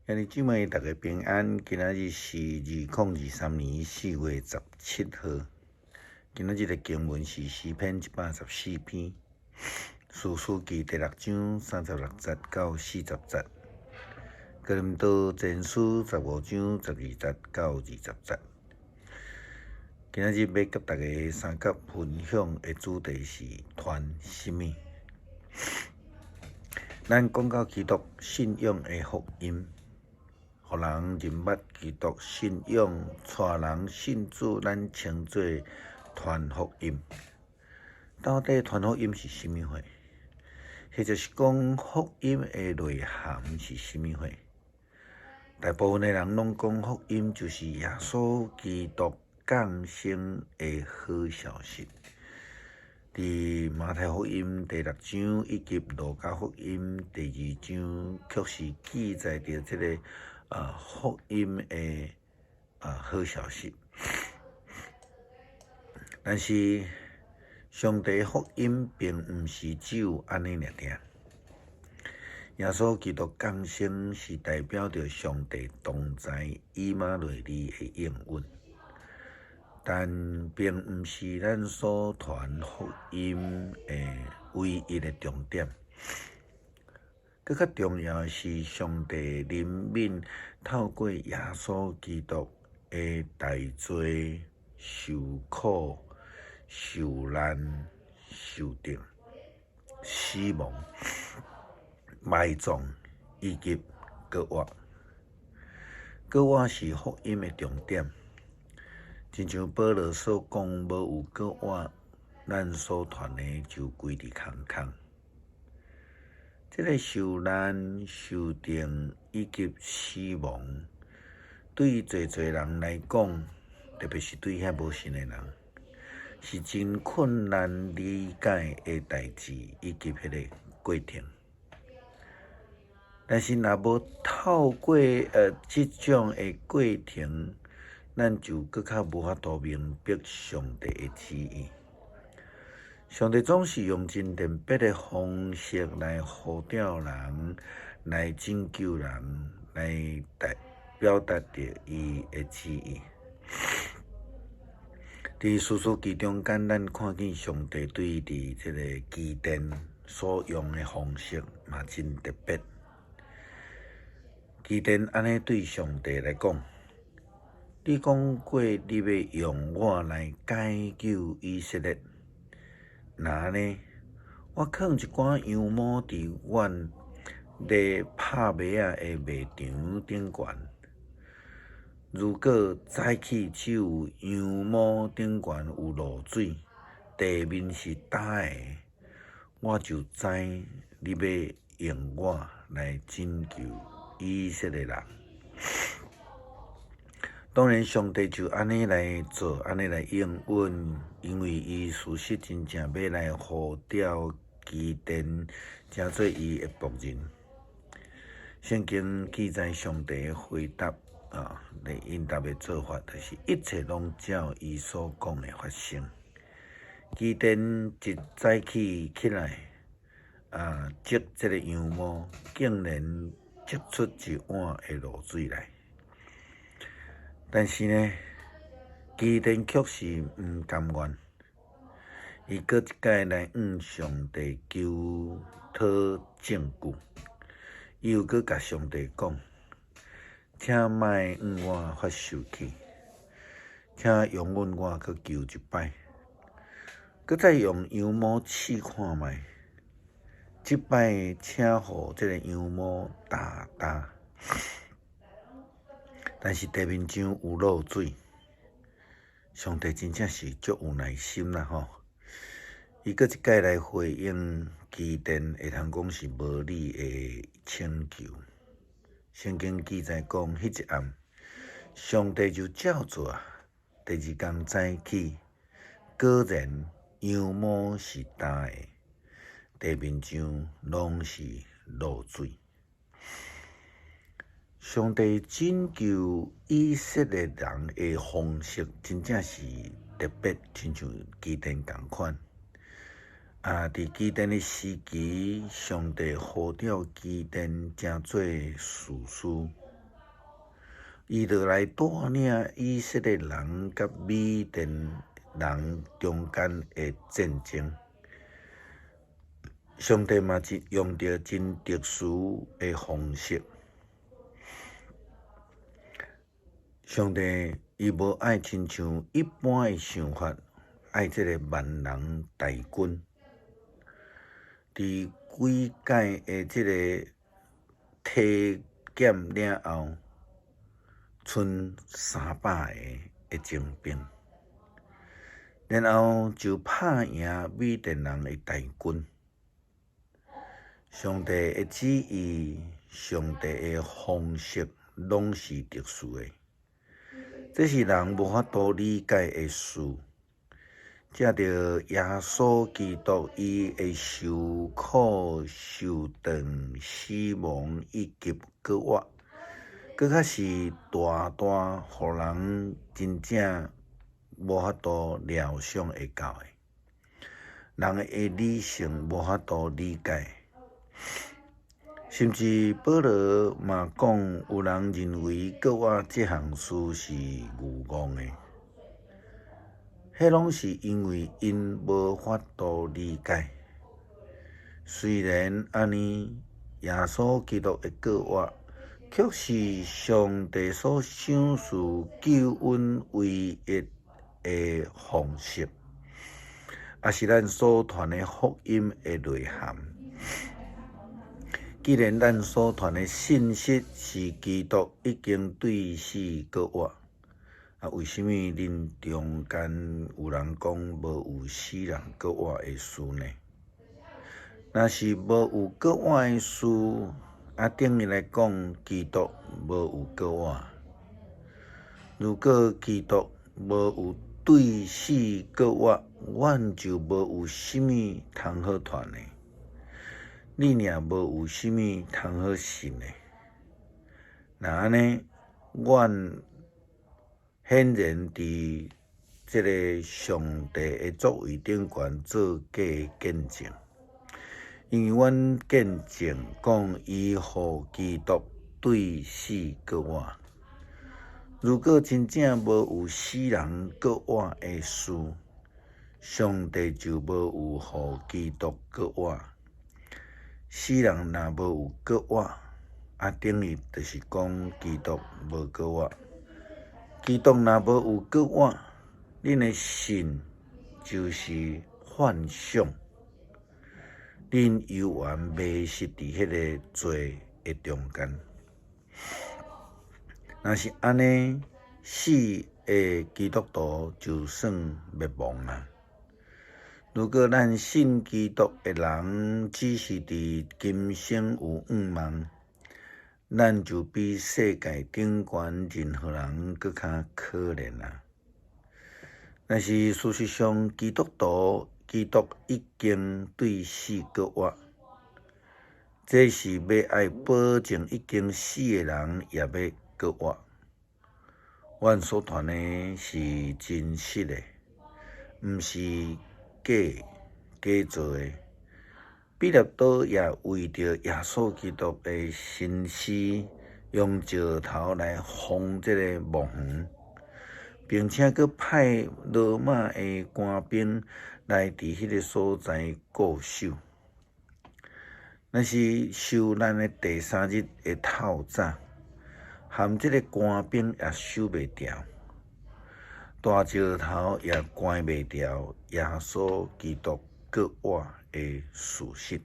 兄弟姊妹，大家平安。今仔日是2023年4月17号。今仔日的经文是诗篇114篇，士师记第6章36节到40节，哥林多前书15章12节到20节。今仔日要甲大家三角分享的主题是传什么？咱讲到基督信仰的福音。互人认捌基督信仰，带人信主，咱称作传福音。到底传福音是甚物货？或者是讲福音的内涵是甚物货？大部分的人拢讲福音就是耶稣基督降生的好消息。伫马太福音第6章以及路加福音第2章，确实记载着这个福音的好消息。但是上帝福音并毋是只有安尼尔尔。耶稣基督降生是代表着上帝同在以马内利的应允。但并毋是咱所传福音的唯一的重点。更较重要的是，上帝怜悯透过耶稣基督的大罪、受苦、受难、受定、死亡、埋葬以及搁活。搁活是福音的重点。亲像保罗所讲，无有搁活，咱所传的就归伫空空。这个受难、受定以及死亡，对侪人来讲，特别是对遐无信的人，是真困难理解的代志以及迄个过程。但是若无透过这种的过程，咱就搁较无法度明白上帝的旨意。上帝总是用真特别的方式来呼召人，来拯救人，来表达着伊的旨意。伫士师记中间，咱看见上帝对伫这个基甸所用的方式嘛真特别。基甸安尼对上帝来讲。你讲过，你要用我来解救以色列，那呢？我放一寡羊毛伫阮咧拍麦的麦场顶悬。如果早起只有羊毛顶悬有露水，地面是干的，我就知你要用我来拯救以色列人。当然，上帝就安尼来做，安尼来应允，因为伊事实真正要来呼召基甸，成做伊的仆人。圣经记载上帝的回答来应答的做法，就是一切拢照伊所讲的发生。基甸一早起来，织这个羊毛，竟然织出一碗的露水来。但是呢，基甸却是毋甘愿，伊搁一摆来向上帝求讨证据。伊又搁甲上帝讲：“请莫向我发生气，请容允我搁求一摆，搁再用羊毛试看觅。即摆请互这个羊毛大大。”但是地面上有露水，上帝真正是足有耐心啦吼！伊搁一摆来回应基甸，会通讲是无理的请求。圣经记载讲，迄一暗，上帝就照做。第二天早起，果然羊毛是干的，地面上拢是露水。上帝拯救以色列人的方式，真正是特别，亲像基甸同款。伫基甸的时期，上帝呼召基甸成做士师，伊就来带领以色列人甲米甸人中间的战争。上帝嘛是用着真特殊的方式。上帝伊无爱亲像一般的想法，爱这个万人大军。伫几届的这个体检了后，剩300个精兵，然后就拍赢米甸人的大军。上帝的旨意，上帝的方式，拢是特殊的。这是人无法度理解的事。藉着耶稣基督，伊会受苦、受长、死亡以及搁活，搁较是大大，互人真正无法度料想会到的。人的理性无法度理解。甚至保罗嘛讲，有人认为搁活这项事是愚妄的。迄拢是因为因无法度理解。虽然安尼，耶稣基督的搁活，却是上帝所赏赐救恩唯一的方式，也是咱所传的福音的内涵。既然咱所传的信息是基督已经对死搁活，为什么恁中间有人讲无有死人搁活的事呢？若是无有搁活的事，等于来讲基督无有搁活。如果基督无有对死搁活，阮就无有啥物通好传的。你若无有啥物通好信的，那安尼，阮显然伫这个上帝的作为顶悬做假见证，因为阮见证讲伊互基督对死搁活。如果真正无有死人搁活的事，上帝就无有互基督搁活。死人若无有搁活，等于就是讲基督无搁活。基督若无有搁活，恁的信就是幻想，恁犹原迷失伫迄个罪的中间。若是安尼，死的基督徒就算灭亡啊。如果咱信基督的人只是伫今生有愿望，咱就比世界顶悬任何人搁较可怜啊！但是事实上，基督已经对死搁活，这是要爱保证已经死的人也要搁活。阮所传的是真实的，毋是假做的。彼得多也为着耶稣基督的身死，用石头来封这个墓园，并且佮派罗马的官兵来伫迄个所在固守。那是受难的第3日的透早，含这个官兵也守袂牢，大石头也关袂牢耶稣基督搁活的事实。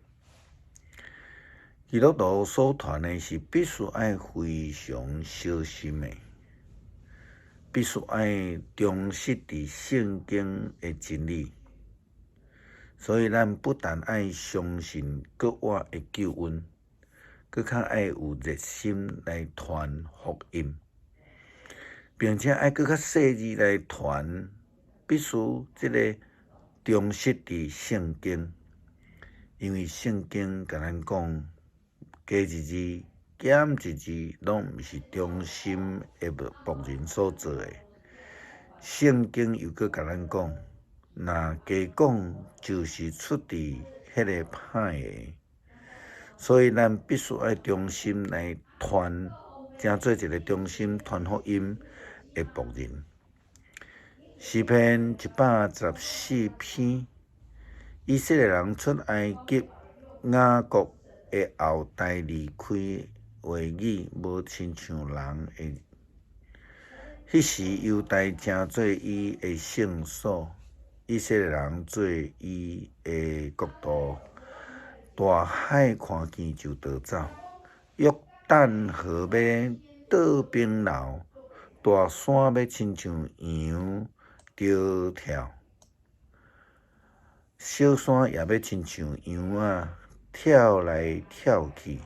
基督徒所传的是必须爱非常小心的，必须爱忠实伫圣经的真理。所以咱不但爱相信搁活的救恩，搁较爱有热心来传福音，并且爱搁较细致来传，必须这个忠实伫圣经，因为圣经甲咱讲，加一字减一字，拢毋是忠心的仆人所做的。圣经又搁甲咱讲，若加讲就是出自迄个歹的。所以咱必须爱忠心来传成做一个忠心传福音的仆人。诗篇114篇，以色列人出埃及，雅各的后代离开话语，无亲像人的。迄时犹大成做伊的圣所，以色列人做伊的国度。大海看见就逃走，约旦河要倒冰流，大山要亲像羊着跳，小山也要亲像羊仔跳来跳去。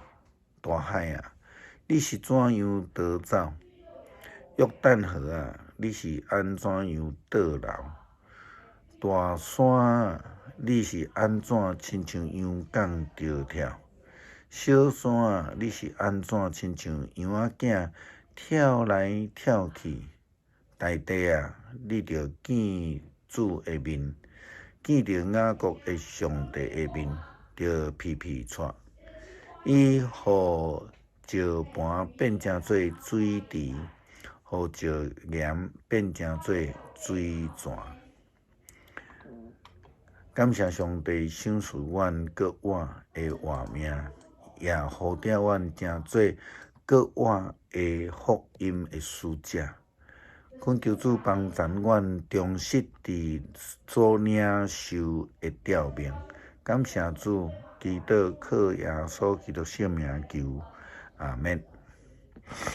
大海啊，你是怎样逃走？约旦河啊，你是安怎样倒流？大山啊，你是安怎亲像羊羔着跳？小山啊，你是安怎亲像羊仔囝跳来跳去？大地啊，你着见主的面，见着雅各的上帝的面，着皮皮喘。伊互石盘变成做水池，互石岩变成做水泉。感谢上帝赏赐阮搁活的活命，也护定阮成做搁活的福音的使者。恳求主帮助阮忠实伫所领受的召命。感谢主，祈祷靠耶稣基督圣名求，阿免。